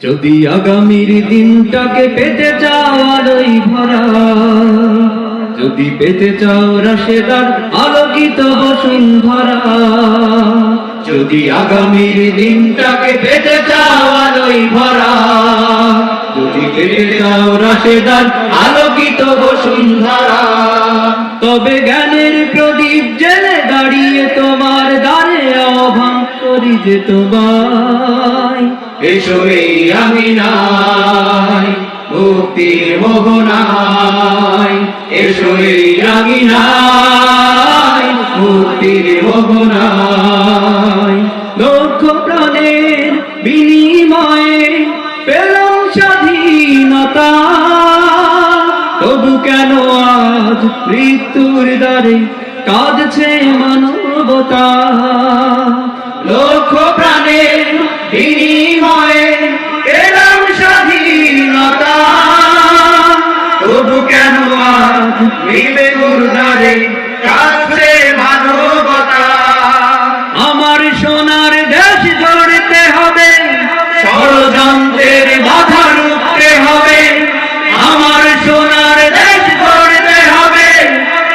যদি আগামীর দিনটাকে পেতে চাও আলোয় ভরা, যদি পেতে চাও রাশেদার আলোকিত বসুন্ধরা, যদি আগামীর দিনটাকে পেতে চাও আলোয় ভরা, যদি পেতে চাও রাশেদার আলোকিত বসুন্ধরা, তবে জ্ঞানের প্রদীপ জেলে দাঁড়িয়ে তোমার দ্বারে আহ্বান করি যে তোমায়, এসো এই আমিনায় মুক্তির মোহনায়, এসো এই আমিনায় মুক্তির মোহনায়। লক্ষ প্রাণের বিনিময়ে পেলাম স্বাধীনতা, তবু কেন আজ মৃত্যুর দ্বারে কাঁদছে মানবতা। লক্ষ প্রাণের বিনিময়ে পেলাম স্বাধীনতা, তবু কেন আজ মৃত্যুর দ্বারে কাঁদছে মানবতা। আমার সোনার দেশ গড়তে হবে, ষড়যন্ত্রের বাধা রুখতে হবে। আমার সোনার দেশ গড়তে হবে,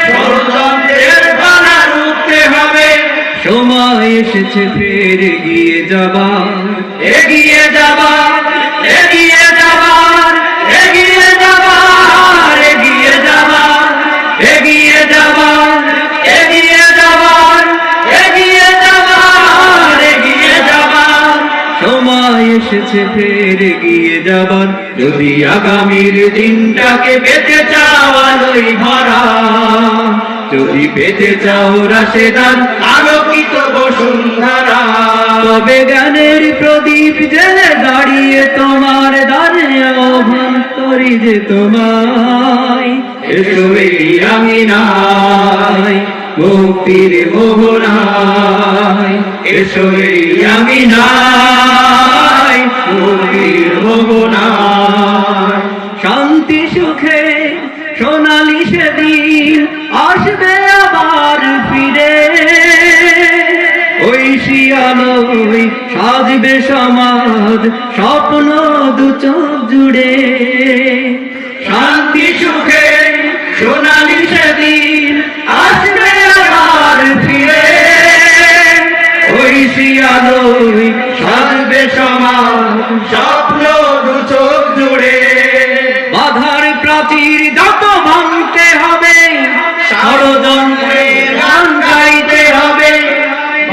ষড়যন্ত্রের বাধা রুখতে হবে। সময় এসেছে ফের এগিয়ে যাবার, এগিয়ে যাবার, এগিয়ে যাবার, এগিয়ে যাবার, এগিয়ে যাবার, এগিয়ে যাবার, এগিয়ে যাবার, এগিয়ে যাবার, এগিয়ে যাবার। সময় এসেছে ফের এগিয়ে যাবার, যদি আগামীর দিনটাকে পেতে চাও আলোয় ভরা, যদি পেতে চাও রাশেদার আলোকিত বসুন্ধরা, তবে জ্ঞানের প্রদীপ জেলে দাঁড়িয়ে তোমার দ্বারে আহ্বান করি যে তোমায়, এসো এই আমিনায় মুক্তির মোহনায়, এসো এই আমিনায় মুক্তির মোহনায়। শান্তি সুখে সোনালি সেদিন আসবে আবার ফিরে, ওই শিয়ালোয় সাজবে সমাজ স্বপ্ন দু চোখ জুড়ে। শান্তি সুখে সোনালি সেদিন আসবে আবার ফিরে, ওই শিয়ালোয় সাজবে সমাজ স্বপ্ন দু চোখ জুড়ে। বাধার প্রাচীর যত ভাঙতে হবে, ষড়যন্ত্রের গান গাইতে হবে।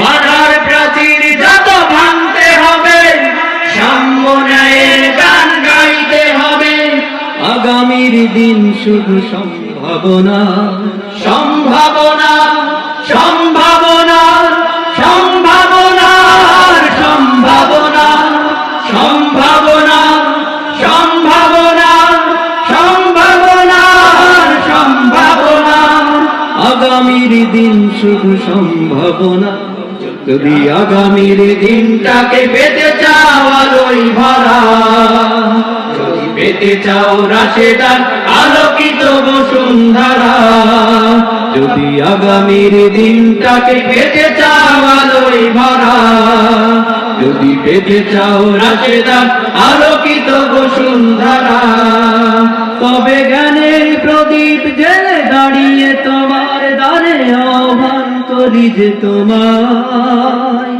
বাধার প্রাচীর যত ভাঙতে হবে, সাম্য ন্যায়ের গান গাইতে হবে। আগামীর দিন শুধু সম্ভাবনা, সম্ভাবনা, সম্ভাবনা, সম্ভাবনার সম্ভাবনা, সম্ভাবনা, সম্ভাবনা, সম্ভাবনার সম্ভাবনা। আগামীর দিন শুধু সম্ভাবনা, যদি আগামীর দিনটাকে পেতে চাও আলোয় ভরা, যদি পেতে চাও রাশেদার আলোকিত বসুন্ধরা, যদি আগামীর দিনটাকে পেতে চাও আলোয় ভরা, যদি পেতে চাও রাশেদার আলোকিত বসুন্ধরা, তবে জ্ঞানের প্রদীপ জেলে দাঁড়িয়ে তোমার দ্বারে আহ্বান করি যে তোমায়,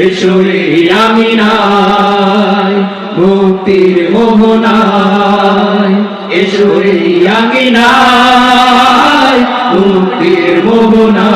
এসো এই আমিনায় মুক্তির মোহনায়, এসো এই আমিনায় মুক্তির মোহনায়।